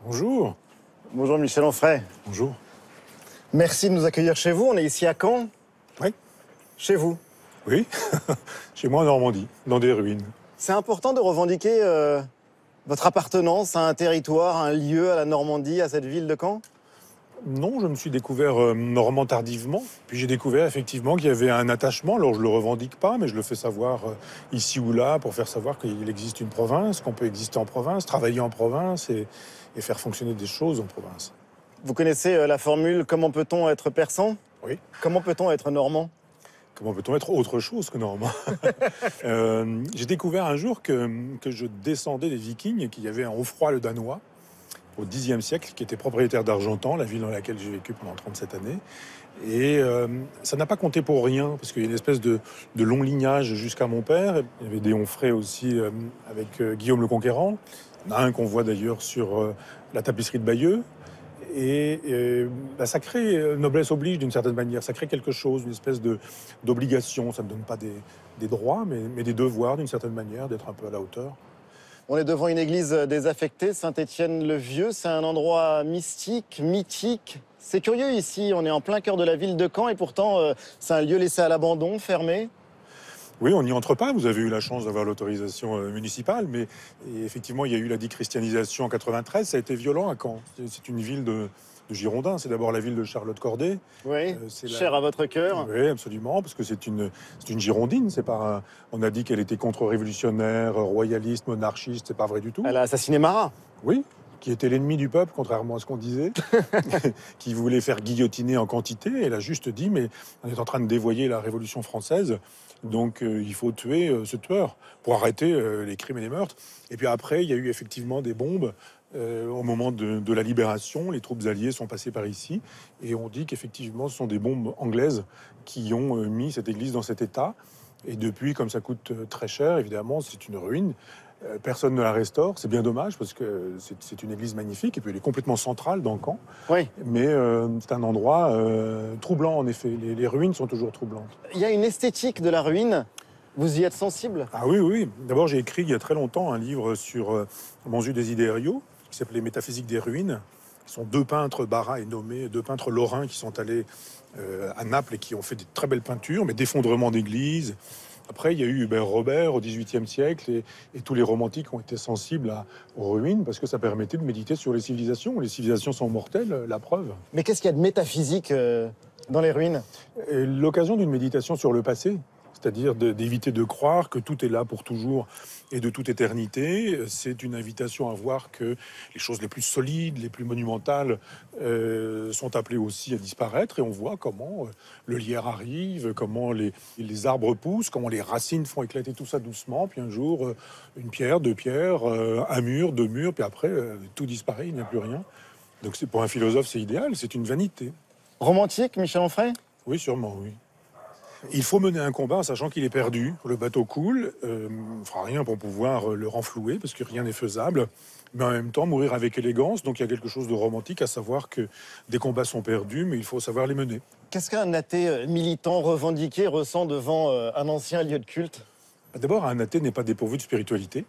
Bonjour. Bonjour Michel Onfray. Bonjour. Merci de nous accueillir chez vous. On est ici à Caen. Oui. Chez vous. Oui. Chez moi en Normandie, dans des ruines. C'est important de revendiquer votre appartenance à un territoire, à un lieu, à la Normandie, à cette ville de Caen? Non, je me suis découvert normand tardivement. Puis j'ai découvert effectivement qu'il y avait un attachement. Alors je le revendique pas, mais je le fais savoir ici ou là pour faire savoir qu'il existe une province, qu'on peut exister en province, travailler en province et faire fonctionner des choses en province. Vous connaissez la formule « Comment peut-on être persan » ? Oui. Comment peut-on être normand? Comment peut-on être autre chose que normand? J'ai découvert un jour que je descendais des Vikings et qu'il y avait un Haut-Froid le Danois au Xe siècle, qui était propriétaire d'Argentan, la ville dans laquelle j'ai vécu pendant 37 années. Et ça n'a pas compté pour rien, parce qu'il y a une espèce de long lignage jusqu'à mon père. Il y avait des Onfray aussi avec Guillaume le Conquérant. Il y en a un qu'on voit d'ailleurs sur la tapisserie de Bayeux. Ça crée, noblesse oblige d'une certaine manière, ça crée quelque chose, une espèce d'obligation. Ça ne donne pas des droits, mais des devoirs d'une certaine manière, d'être un peu à la hauteur. On est devant une église désaffectée, Saint-Étienne-le-Vieux. C'est un endroit mystique, mythique. C'est curieux ici, on est en plein cœur de la ville de Caen et pourtant c'est un lieu laissé à l'abandon, fermé. Oui, on n'y entre pas. Vous avez eu la chance d'avoir l'autorisation municipale, mais effectivement, il y a eu la déchristianisation en 93. Ça a été violent à Caen. C'est une ville de Girondins. C'est d'abord la ville de Charlotte Corday. Oui, cher à votre cœur. Oui, absolument, parce que c'est une girondine. C'est pas on a dit qu'elle était contre-révolutionnaire, royaliste, monarchiste. C'est pas vrai du tout. Elle a assassiné Marat. Oui, qui était l'ennemi du peuple, contrairement à ce qu'on disait, qui voulait faire guillotiner en quantité. Elle a juste dit, mais on est en train de dévoyer la Révolution française, donc il faut tuer ce tueur pour arrêter les crimes et les meurtres. Et puis après, il y a eu effectivement des bombes. Au moment de la libération, les troupes alliées sont passées par ici, et on dit qu'effectivement, ce sont des bombes anglaises qui ont mis cette église dans cet état. Et depuis, comme ça coûte très cher, évidemment, c'est une ruine. Personne ne la restaure, c'est bien dommage parce que c'est une église magnifique et puis elle est complètement centrale dans Caen. Oui. Mais c'est un endroit troublant en effet. Les ruines sont toujours troublantes. Il y a une esthétique de la ruine. Vous y êtes sensible? Ah oui, oui. D'abord, j'ai écrit il y a très longtemps un livre sur Manzu Desiderio qui s'appelait Métaphysique des ruines. Ce sont deux peintres, Barra et Nommé, deux peintres lorrains qui sont allés à Naples et qui ont fait des très belles peintures, mais d'effondrement d'églises. Après, il y a eu Hubert Robert au XVIIIe siècle et tous les romantiques ont été sensibles aux ruines parce que ça permettait de méditer sur les civilisations. Les civilisations sont mortelles, la preuve. Mais qu'est-ce qu'il y a de métaphysique dans les ruines? L'occasion d'une méditation sur le passé, c'est-à-dire d'éviter de croire que tout est là pour toujours et de toute éternité. C'est une invitation à voir que les choses les plus solides, les plus monumentales sont appelées aussi à disparaître. Et on voit comment le lierre arrive, comment les arbres poussent, comment les racines font éclater tout ça doucement. Puis un jour, une pierre, deux pierres, un mur, deux murs, puis après, tout disparaît, il n'y a plus rien. Donc pour un philosophe, c'est idéal, c'est une vanité. Romantique, Michel Onfray? Oui, sûrement, oui. Il faut mener un combat en sachant qu'il est perdu. Le bateau coule, on fera rien pour pouvoir le renflouer parce que rien n'est faisable. Mais en même temps, mourir avec élégance. Donc il y a quelque chose de romantique à savoir que des combats sont perdus, mais il faut savoir les mener. Qu'est-ce qu'un athée militant revendiqué ressent devant un ancien lieu de culte? D'abord, un athée n'est pas dépourvu de spiritualité.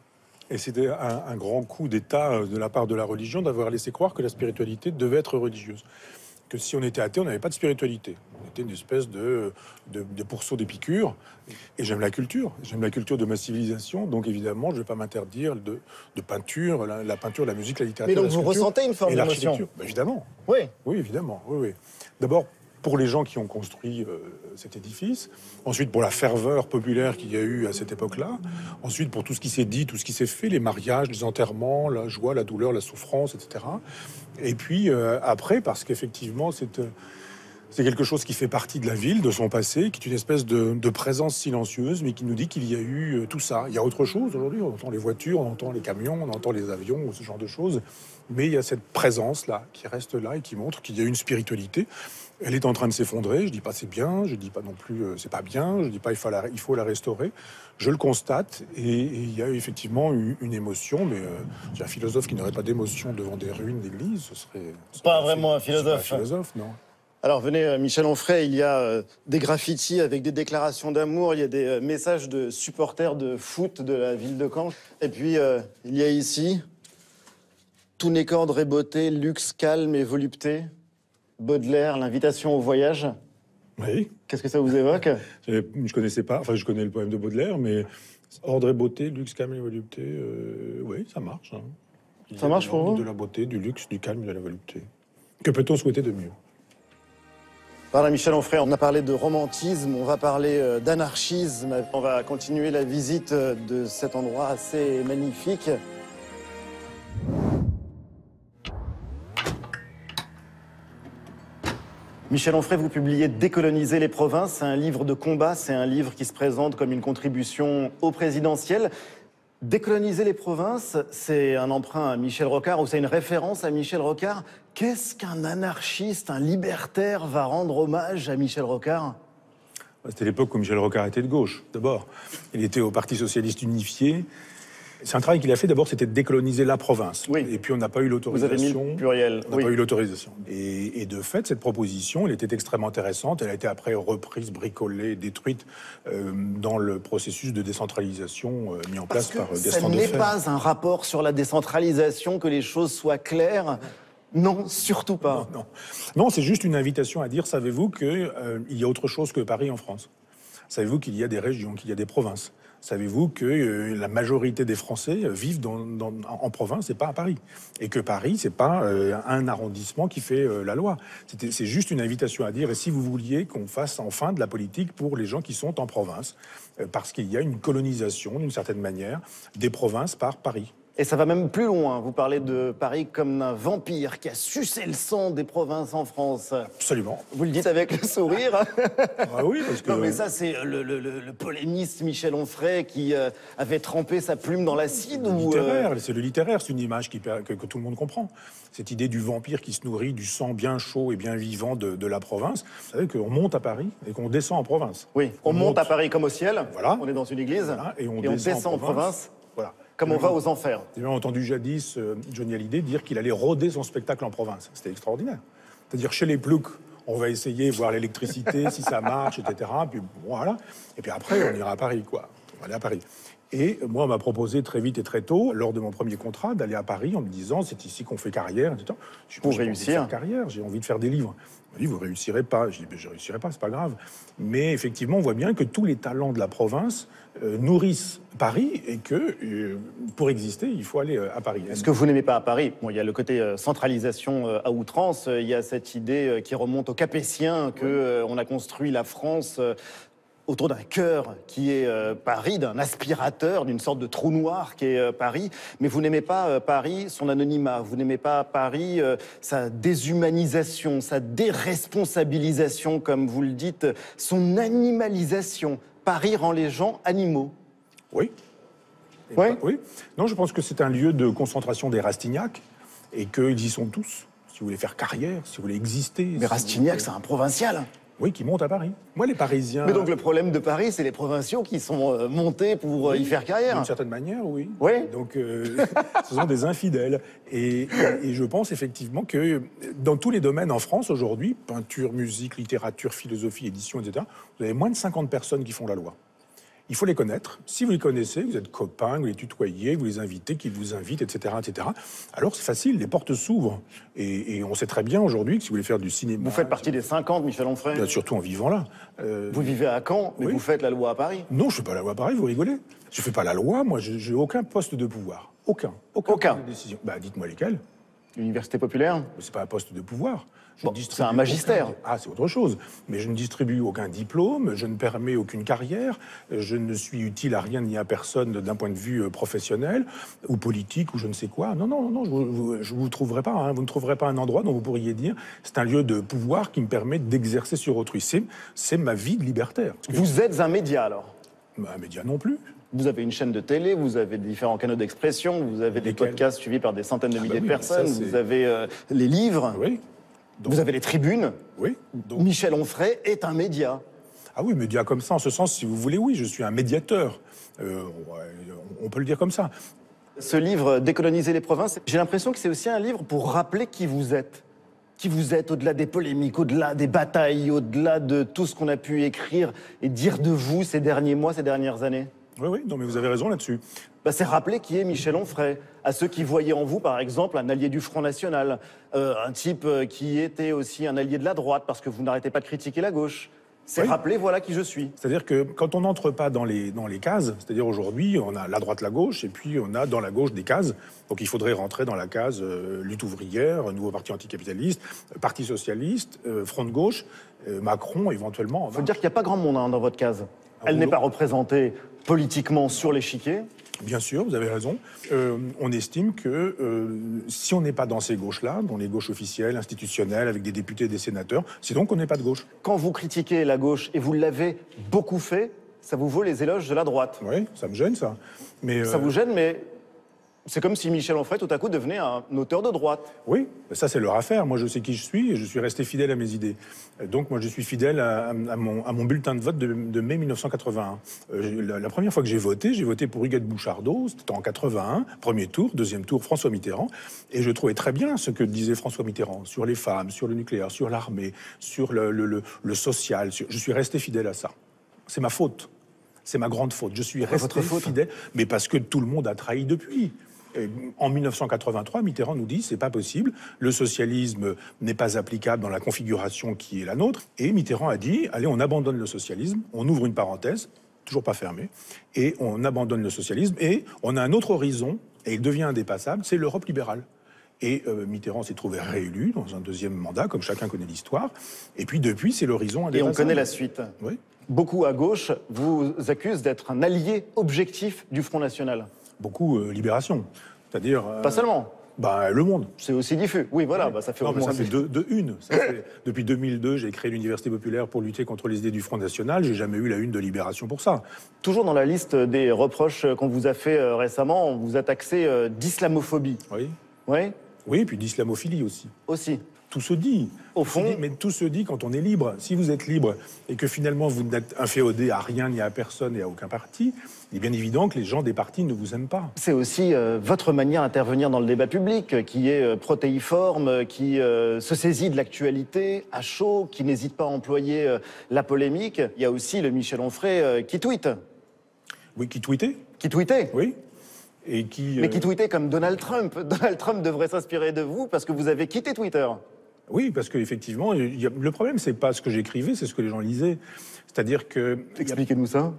Et c'était un grand coup d'État de la part de la religion d'avoir laissé croire que la spiritualité devait être religieuse. Que si on était athée, on n'avait pas de spiritualité. On était une espèce de pourceau d'Épicure. Et j'aime la culture de ma civilisation. Donc évidemment, je ne vais pas m'interdire de peinture, la peinture, la musique, la littérature. Mais donc vous ressentez une forme d'émotion? Évidemment. Oui. Oui, évidemment. Oui, oui. D'abord, pour les gens qui ont construit cet édifice. Ensuite, pour la ferveur populaire qu'il y a eu à cette époque-là. Ensuite, pour tout ce qui s'est dit, tout ce qui s'est fait, les mariages, les enterrements, la joie, la douleur, la souffrance, etc. Et puis après, parce qu'effectivement, c'est quelque chose qui fait partie de la ville, de son passé, qui est une espèce de présence silencieuse, mais qui nous dit qu'il y a eu tout ça. Il y a autre chose aujourd'hui, on entend les voitures, on entend les camions, on entend les avions, ce genre de choses. Mais il y a cette présence-là, qui reste là et qui montre qu'il y a une spiritualité. Elle est en train de s'effondrer, je dis pas c'est bien, je dis pas non plus c'est pas bien, je dis pas il faut la restaurer. Je le constate et il y a effectivement une émotion, mais un philosophe qui n'aurait pas d'émotion devant des ruines d'église, ce serait pas vraiment un philosophe. Pas un philosophe, non. Alors venez, Michel Onfray, il y a des graffitis avec des déclarations d'amour, il y a des messages de supporters de foot de la ville de Caen. Et puis il y a ici Tout n'est qu'ordre et beauté, luxe, calme et volupté. Baudelaire, l'invitation au voyage. Oui. Qu'est-ce que ça vous évoque? Je connaissais pas, enfin je connais le poème de Baudelaire, mais ordre et beauté, luxe, calme et volupté, oui, ça marche. Hein. Ça marche pour vous? De la beauté, du luxe, du calme et de la volupté. Que peut-on souhaiter de mieux? Voilà, Michel Onfray, on a parlé de romantisme, on va parler d'anarchisme. On va continuer la visite de cet endroit assez magnifique. Michel Onfray, vous publiez Décoloniser les provinces. C'est un livre de combat, c'est un livre qui se présente comme une contribution au présidentiel. Décoloniser les provinces, c'est un emprunt à Michel Rocard ou c'est une référence à Michel Rocard. Qu'est-ce qu'un anarchiste, un libertaire va rendre hommage à Michel Rocard? C'était l'époque où Michel Rocard était de gauche, d'abord. Il était au Parti socialiste unifié. C'est un travail qu'il a fait, d'abord, c'était de décoloniser la province. Oui. Et puis on n'a pas eu l'autorisation. Vous avez mis le pluriel. On n'a pas eu l'autorisation. Et de fait, cette proposition, elle était extrêmement intéressante. Elle a été après reprise, bricolée, détruite dans le processus de décentralisation mis en place par Gaston Defferre. Ce n'est pas un rapport sur la décentralisation, que les choses soient claires. Non, surtout pas. Non, c'est juste une invitation à dire, savez-vous qu'il y a autre chose que Paris en France? Savez-vous qu'il y a des régions, qu'il y a des provinces? Savez-vous que la majorité des Français vivent en province et pas à Paris? Et que Paris, c'est pas un arrondissement qui fait la loi. C'est juste une invitation à dire, et si vous vouliez qu'on fasse enfin de la politique pour les gens qui sont en province, parce qu'il y a une colonisation, d'une certaine manière, des provinces par Paris. Et ça va même plus loin. Vous parlez de Paris comme d'un vampire qui a sucé le sang des provinces en France. Absolument. Vous le dites avec le sourire. Ah oui, parce que... Non, mais ça, c'est le polémiste Michel Onfray qui avait trempé sa plume dans l'acide ou... C'est le littéraire, c'est une image que tout le monde comprend. Cette idée du vampire qui se nourrit du sang bien chaud et bien vivant de la province. Vous savez qu'on monte à Paris et qu'on descend en province. Oui, on monte à Paris comme au ciel. Voilà. On est dans une église. Voilà, et on descend en province. Voilà. Comme on va aux enfers. J'ai bien entendu jadis Johnny Hallyday dire qu'il allait rôder son spectacle en province. C'était extraordinaire. C'est-à-dire chez les ploucs, on va essayer, voir l'électricité, si ça marche, etc. Puis voilà. Et puis après, on ira à Paris, quoi. On va aller à Paris. Et moi, on m'a proposé très vite et très tôt, lors de mon premier contrat, d'aller à Paris en me disant c'est ici qu'on fait carrière, etc. Pour réussir. J'ai envie de faire des livres. Il m'a dit vous réussirez pas. Je dis je réussirai pas, c'est pas grave. Mais effectivement, on voit bien que tous les talents de la province nourrissent Paris et que pour exister, il faut aller à Paris. Ce que vous n'aimez pas à Paris, bon, il y a le côté centralisation à outrance. Il y a cette idée qui remonte aux Capétiens que on a construit la France. Autour d'un cœur qui est Paris, d'un aspirateur, d'une sorte de trou noir qui est Paris. Mais vous n'aimez pas Paris, son anonymat. Vous n'aimez pas Paris, sa déshumanisation, sa déresponsabilisation, comme vous le dites, son animalisation. Paris rend les gens animaux. Oui. Oui. Oui. Non, je pense que c'est un lieu de concentration des Rastignac et qu'ils y sont tous. Si vous voulez faire carrière, si vous voulez exister. Mais Rastignac, c'est un provincial. Oui, qui monte à Paris. Moi, les Parisiens... Mais donc le problème de Paris, c'est les provinciaux qui sont montés pour y faire carrière. D'une certaine manière, oui. Oui. Donc, ce sont des infidèles. Et je pense effectivement que dans tous les domaines en France aujourd'hui, peinture, musique, littérature, philosophie, édition, etc., vous avez moins de 50 personnes qui font la loi. Il faut les connaître. Si vous les connaissez, vous êtes copains, vous les tutoyez, vous les invitez, qu'ils vous invitent, etc., etc. Alors c'est facile, les portes s'ouvrent. Et on sait très bien aujourd'hui que si vous voulez faire du cinéma... Vous faites partie des 50, Michel Onfray. Surtout en vivant là. Vous vivez à Caen, mais oui. Vous faites la loi à Paris. Non, je ne fais pas la loi à Paris, vous rigolez. Je ne fais pas la loi, moi, je n'ai aucun poste de pouvoir. Aucun poste de décision. Bah, dites-moi lesquels. L'université populaire. C'est pas un poste de pouvoir. Bon, c'est un magistère. Ah, c'est autre chose. Mais je ne distribue aucun diplôme, je ne permets aucune carrière, je ne suis utile à rien ni à personne d'un point de vue professionnel ou politique ou je ne sais quoi. Non, je vous trouverai pas. Hein. Vous ne trouverez pas un endroit dont vous pourriez dire c'est un lieu de pouvoir qui me permet d'exercer sur autrui. C'est ma vie de libertaire. Vous êtes un média alors? Un média non plus. Vous avez une chaîne de télé, vous avez différents canaux d'expression, vous avez des podcasts suivis par des centaines de milliers de personnes, vous avez les livres. Oui. Donc, vous avez les tribunes. Oui. Donc, Michel Onfray est un média. Ah oui, média comme ça, en ce sens, si vous voulez, oui, je suis un médiateur. On peut le dire comme ça. Ce livre, Décoloniser les provinces, j'ai l'impression que c'est aussi un livre pour rappeler qui vous êtes. Qui vous êtes au-delà des polémiques, au-delà des batailles, au-delà de tout ce qu'on a pu écrire et dire de vous ces derniers mois, ces dernières années. Oui, non, mais vous avez raison là-dessus. c'est rappeler qui est Michel Onfray, à ceux qui voyaient en vous, par exemple, un allié du Front National, un type qui était aussi un allié de la droite, parce que vous n'arrêtez pas de critiquer la gauche. C'est rappeler, voilà qui je suis. C'est-à-dire que quand on n'entre pas dans les cases, c'est-à-dire aujourd'hui, on a la droite, la gauche, et puis on a dans la gauche des cases. Donc il faudrait rentrer dans la case lutte ouvrière, nouveau parti anticapitaliste, parti socialiste, front de gauche, Macron éventuellement. Il faut dire qu'il n'y a pas grand monde dans votre case. Elle n'est pas représentée politiquement sur l'échiquier. Bien sûr, vous avez raison. On estime que si on n'est pas dans ces gauches-là, dans les gauches officielles, institutionnelles, avec des députés et des sénateurs, c'est donc qu'on n'est pas de gauche. Quand vous critiquez la gauche, et vous l'avez beaucoup fait, ça vous vaut les éloges de la droite. Oui, ça me gêne, ça. Mais, ça vous gêne, mais c'est comme si Michel Onfray, tout à coup, devenait un auteur de droite. Oui, ça c'est leur affaire. Moi, je sais qui je suis et je suis resté fidèle à mes idées. Donc, moi, je suis fidèle à mon bulletin de vote de mai 1981. La première fois que j'ai voté pour Huguette Bouchardot, c'était en 81, premier tour, deuxième tour, François Mitterrand. Et je trouvais très bien ce que disait François Mitterrand sur les femmes, sur le nucléaire, sur l'armée, sur le social. Je suis resté fidèle à ça. C'est ma faute. C'est ma grande faute. Je suis resté fidèle, mais parce que tout le monde a trahi depuis. En 1983, Mitterrand nous dit c'est pas possible, le socialisme n'est pas applicable dans la configuration qui est la nôtre. Et Mitterrand a dit allez, on abandonne le socialisme, on ouvre une parenthèse, toujours pas fermée, et on abandonne le socialisme et on a un autre horizon et il devient indépassable, c'est l'Europe libérale. Et Mitterrand s'est trouvé réélu dans un deuxième mandat, comme chacun connaît l'histoire. Et puis depuis, c'est l'horizon indépassable. Et on connaît la suite. Oui. Beaucoup à gauche vous accusent d'être un allié objectif du Front National. Beaucoup Libération, c'est-à-dire... Pas seulement. Le Monde. C'est aussi diffus. Oui, voilà, ça fait... Non, mais ça fait une. Depuis 2002, j'ai créé l'Université populaire pour lutter contre les idées du Front National. J'ai jamais eu la une de Libération pour ça. Toujours dans la liste des reproches qu'on vous a fait récemment, on vous a taxé d'islamophobie. Oui. Oui. Oui, et puis d'islamophilie aussi. Aussi. Tout se dit. Au fond... Mais tout se dit quand on est libre. Si vous êtes libre et que finalement vous n'êtes inféodé à rien, ni à personne et à aucun parti, il est bien évident que les gens des partis ne vous aiment pas. C'est aussi votre manière d'intervenir dans le débat public, qui est protéiforme, qui se saisit de l'actualité à chaud, qui n'hésite pas à employer la polémique. Il y a aussi le Michel Onfray qui tweete. Oui, qui tweetait. Qui tweetait. Oui. Et qui, Mais qui tweetait comme Donald Trump. Donald Trump devrait s'inspirer de vous parce que vous avez quitté Twitter. Oui, parce qu'effectivement, le problème, c'est pas ce que j'écrivais, c'est ce que les gens lisaient. C'est-à-dire que... Expliquez-nous ça.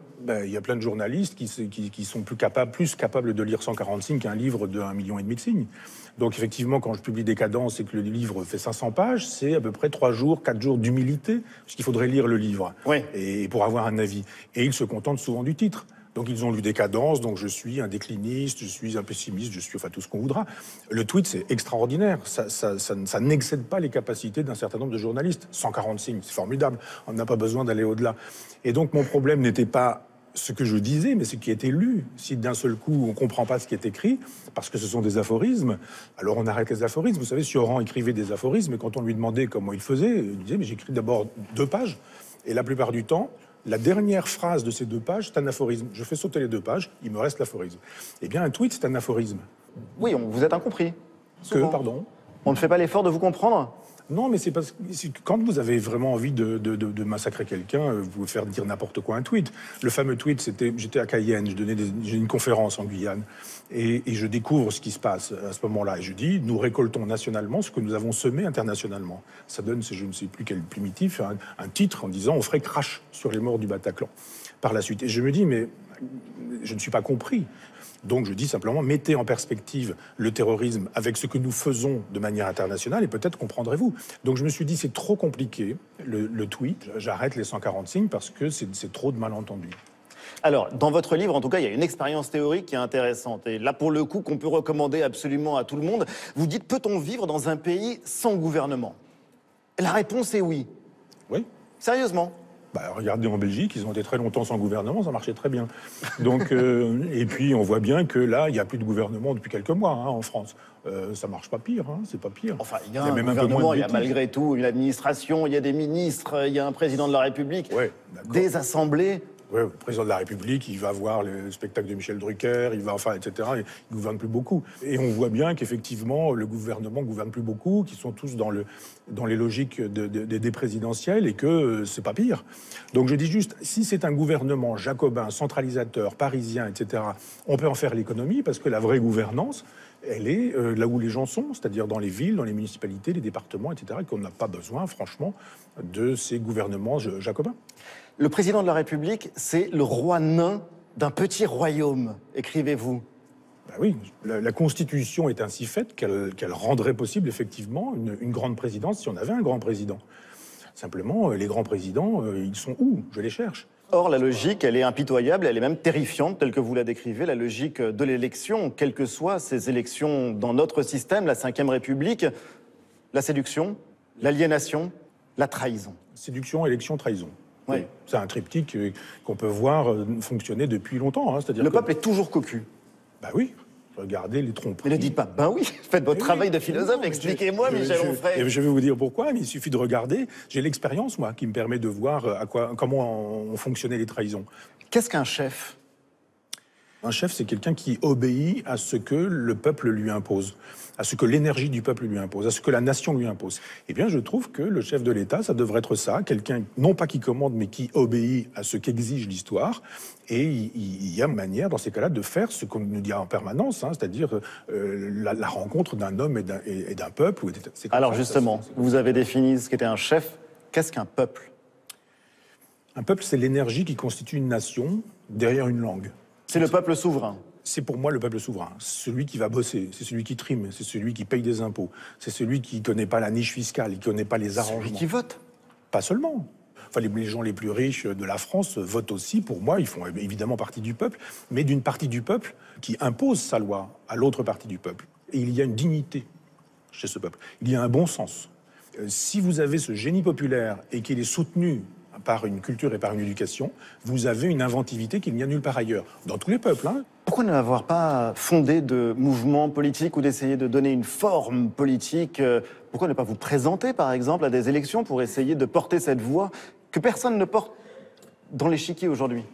Il y a plein de journalistes qui sont plus capables de lire 140 signes qu'un livre de 1,5 million de signes. Donc effectivement, quand je publie Décadence et que le livre fait 500 pages, c'est à peu près 3 jours, 4 jours d'humilité, parce qu'il faudrait lire le livre et pour avoir un avis. Et ils se contentent souvent du titre. Donc ils ont lu Décadence, donc je suis un décliniste, je suis un pessimiste, je suis tout ce qu'on voudra. Le tweet, c'est extraordinaire. Ça n'excède pas les capacités d'un certain nombre de journalistes. 140 signes, c'est formidable. On n'a pas besoin d'aller au-delà. Et donc mon problème n'était pas ce que je disais, mais ce qui était lu. Si d'un seul coup, on ne comprend pas ce qui est écrit, parce que ce sont des aphorismes, alors on arrête les aphorismes. Vous savez, Sioran écrivait des aphorismes, et quand on lui demandait comment il faisait, il disait, mais j'écris d'abord 2 pages. Et la plupart du temps, la dernière phrase de ces 2 pages, c'est un aphorisme. Je fais sauter les 2 pages, il me reste l'aphorisme. Eh bien, un tweet, c'est un aphorisme. Oui, vous êtes incompris. Que, pardon ? On ne fait pas l'effort de vous comprendre ? Non, mais c'est parce que quand vous avez vraiment envie de massacrer quelqu'un, vous pouvez faire dire n'importe quoi un tweet. Le fameux tweet, j'étais à Cayenne, j'ai une conférence en Guyane, et je découvre ce qui se passe à ce moment-là. Et je dis, nous récoltons nationalement ce que nous avons semé internationalement. Ça donne, je ne sais plus quel primitif, un titre en disant, on ferait crash sur les morts du Bataclan. Par la suite. Et je me dis, mais je ne suis pas compris. Donc je dis simplement, mettez en perspective le terrorisme avec ce que nous faisons de manière internationale et peut-être comprendrez-vous. Donc je me suis dit, c'est trop compliqué, le tweet, j'arrête les 140 signes parce que c'est trop de malentendus. Alors, dans votre livre, en tout cas, il y a une expérience théorique qui est intéressante. Et là, pour le coup, qu'on peut recommander absolument à tout le monde. Vous dites, peut-on vivre dans un pays sans gouvernement ? La réponse est oui. Oui. Sérieusement ? Regardez en Belgique, ils ont été très longtemps sans gouvernement, ça marchait très bien. Donc, et puis on voit bien que là, il n'y a plus de gouvernement depuis quelques mois en France. Ça marche pas pire, c'est pas pire. Enfin, il y a même un gouvernement, il y a malgré tout une administration, il y a des ministres, il y a un président de la République, des assemblées. Ouais, le président de la République, il va voir le spectacle de Michel Drucker, etc. Il ne gouverne plus beaucoup. Et on voit bien qu'effectivement, le gouvernement ne gouverne plus beaucoup, qu'ils sont tous dans les logiques des présidentielles et que c'est pas pire. Donc je dis juste, si c'est un gouvernement jacobin, centralisateur, parisien, etc., on peut en faire l'économie parce que la vraie gouvernance, elle est là où les gens sont, c'est-à-dire dans les villes, dans les municipalités, les départements, etc., et qu'on n'a pas besoin, franchement, de ces gouvernements jacobins. Le président de la République, c'est le roi nain d'un petit royaume, écrivez-vous. Ben oui, la Constitution est ainsi faite qu'elle rendrait possible effectivement une grande présidence si on avait un grand président. Simplement, les grands présidents, ils sont où? Je les cherche. Or, la logique, elle est impitoyable, elle est même terrifiante, telle que vous la décrivez, la logique de l'élection, quelles que soient ces élections dans notre système, la Ve République, la séduction, l'aliénation, la trahison. Séduction, élection, trahison. Oui. C'est un triptyque qu'on peut voir fonctionner depuis longtemps. Hein, le peuple est toujours cocu. Ben oui, regardez les tromperies. Mais ne dites pas, ben oui, faites votre travail de philosophe, expliquez-moi, Michel Onfray. Je vais vous dire pourquoi, mais il suffit de regarder. J'ai l'expérience, moi, qui me permet de voir comment ont fonctionné les trahisons. Qu'est-ce qu'un chef? Un chef, c'est quelqu'un qui obéit à ce que le peuple lui impose, à ce que l'énergie du peuple lui impose, à ce que la nation lui impose. Eh bien, je trouve que le chef de l'État, ça devrait être ça, quelqu'un, non pas qui commande, mais qui obéit à ce qu'exige l'histoire. Et il y a une manière, dans ces cas-là, de faire ce qu'on nous dit en permanence, hein, c'est-à-dire la rencontre d'un homme et d'un peuple. Alors justement, vous avez défini ce qu'était un chef. Qu'est-ce qu'un peuple? Un peuple, c'est l'énergie qui constitue une nation derrière une langue. C'est le peuple souverain. C'est pour moi le peuple souverain. Celui qui va bosser, c'est celui qui trime, c'est celui qui paye des impôts, c'est celui qui ne connaît pas la niche fiscale, qui ne connaît pas les arrangements. Celui qui vote. Pas seulement. Enfin, les gens les plus riches de la France votent aussi, pour moi, ils font évidemment partie du peuple, mais d'une partie du peuple qui impose sa loi à l'autre partie du peuple. Et il y a une dignité chez ce peuple. Il y a un bon sens. Si vous avez ce génie populaire et qu'il est soutenu par une culture et par une éducation, vous avez une inventivité qu'il n'y a nulle part ailleurs, dans tous les peuples. Hein. Pourquoi ne l'avoir pas fondé de mouvements politiques ou d'essayer de donner une forme politique? Pourquoi ne pas vous présenter, par exemple, à des élections pour essayer de porter cette voix que personne ne porte dans l'échiquier aujourd'hui?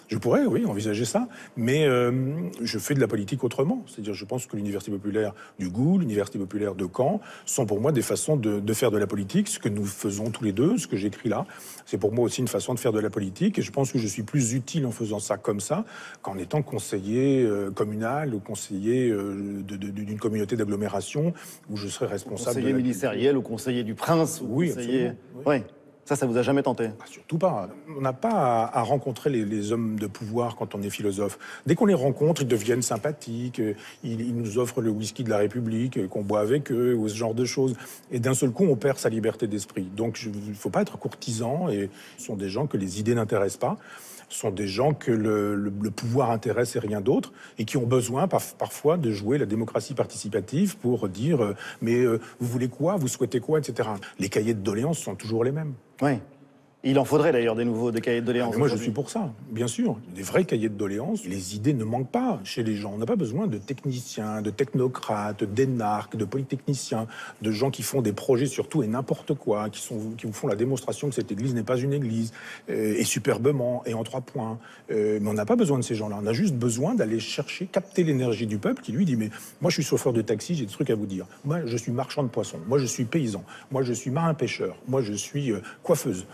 Je pourrais, oui, envisager ça, mais je fais de la politique autrement. C'est-à-dire, je pense que l'Université populaire du Goût, l'Université populaire de Caen, sont pour moi des façons de faire de la politique. Ce que nous faisons tous les deux, ce que j'écris là, c'est pour moi aussi une façon de faire de la politique. Et je pense que je suis plus utile en faisant ça comme ça qu'en étant conseiller communal ou conseiller d'une communauté d'agglomération où je serais responsable. Conseiller ministériel ou conseiller du prince. Ou oui, conseiller... absolument. Oui. Ça vous a jamais tenté? Surtout pas. On n'a pas à rencontrer les hommes de pouvoir quand on est philosophe. Dès qu'on les rencontre, ils deviennent sympathiques, ils nous offrent le whisky de la République, qu'on boit avec eux, ou ce genre de choses. Et d'un seul coup, on perd sa liberté d'esprit. Donc il ne faut pas être courtisan, et ce sont des gens que les idées n'intéressent pas. Ce sont des gens que le pouvoir intéresse et rien d'autre, et qui ont besoin parfois de jouer la démocratie participative pour dire mais vous voulez quoi, vous souhaitez quoi, etc. Les cahiers de doléances sont toujours les mêmes. Oui. Il en faudrait d'ailleurs des cahiers de doléances. Moi, je suis pour ça, bien sûr. Des vrais cahiers de doléances. Les idées ne manquent pas chez les gens. On n'a pas besoin de techniciens, de technocrates, d'énarques, de polytechniciens, de gens qui font des projets sur tout et n'importe quoi, qui vous font la démonstration que cette église n'est pas une église, et superbement, et en 3 points. Mais on n'a pas besoin de ces gens-là. On a juste besoin d'aller chercher, capter l'énergie du peuple qui lui dit « Mais moi, je suis chauffeur de taxi, j'ai des trucs à vous dire. Moi, je suis marchand de poissons. Moi, je suis paysan. Moi, je suis marin-pêcheur. Moi, je suis coiffeuse.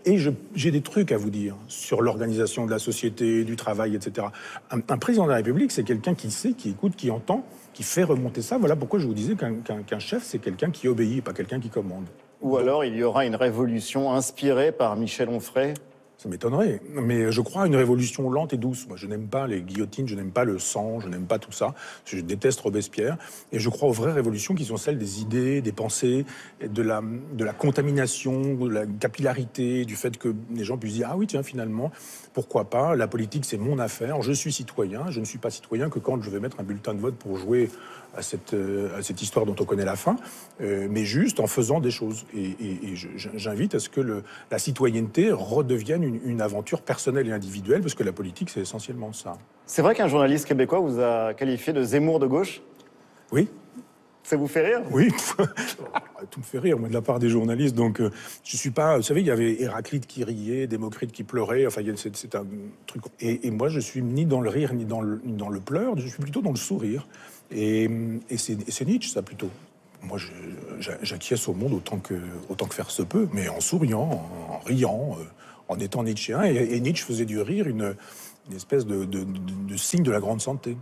Et j'ai des trucs à vous dire sur l'organisation de la société, du travail, etc. Un président de la République, c'est quelqu'un qui sait, qui écoute, qui entend, qui fait remonter ça. Voilà pourquoi je vous disais qu'un chef, c'est quelqu'un qui obéit, pas quelqu'un qui commande. Ou alors il y aura une révolution inspirée par Michel Onfray. Ça m'étonnerait, mais je crois à une révolution lente et douce. Moi, je n'aime pas les guillotines, je n'aime pas le sang, je n'aime pas tout ça. Je déteste Robespierre. Et je crois aux vraies révolutions qui sont celles des idées, des pensées, de la contamination, de la capillarité, du fait que les gens puissent dire « Ah oui, tiens, finalement, pourquoi pas, la politique, c'est mon affaire, je suis citoyen, je ne suis pas citoyen que quand je vais mettre un bulletin de vote pour jouer à cette histoire dont on connaît la fin, mais juste en faisant des choses. » Et j'invite à ce que la citoyenneté redevienne une aventure personnelle et individuelle, parce que la politique, c'est essentiellement ça. C'est vrai qu'un journaliste québécois vous a qualifié de Zemmour de gauche? Oui. Ça vous fait rire? Oui, tout me fait rire, moi, de la part des journalistes. Donc, je suis pas... Vous savez, il y avait Héraclite qui riait, Démocrite qui pleurait. Enfin, c'est un truc... Et moi, je suis ni dans le rire, ni dans le pleur. Je suis plutôt dans le sourire. Et c'est Nietzsche, ça, plutôt. Moi, j'acquiesce au monde autant que faire se peut, mais en souriant, en riant, en étant nietzschéen. Et Nietzsche faisait du rire une espèce de signe de la grande santé.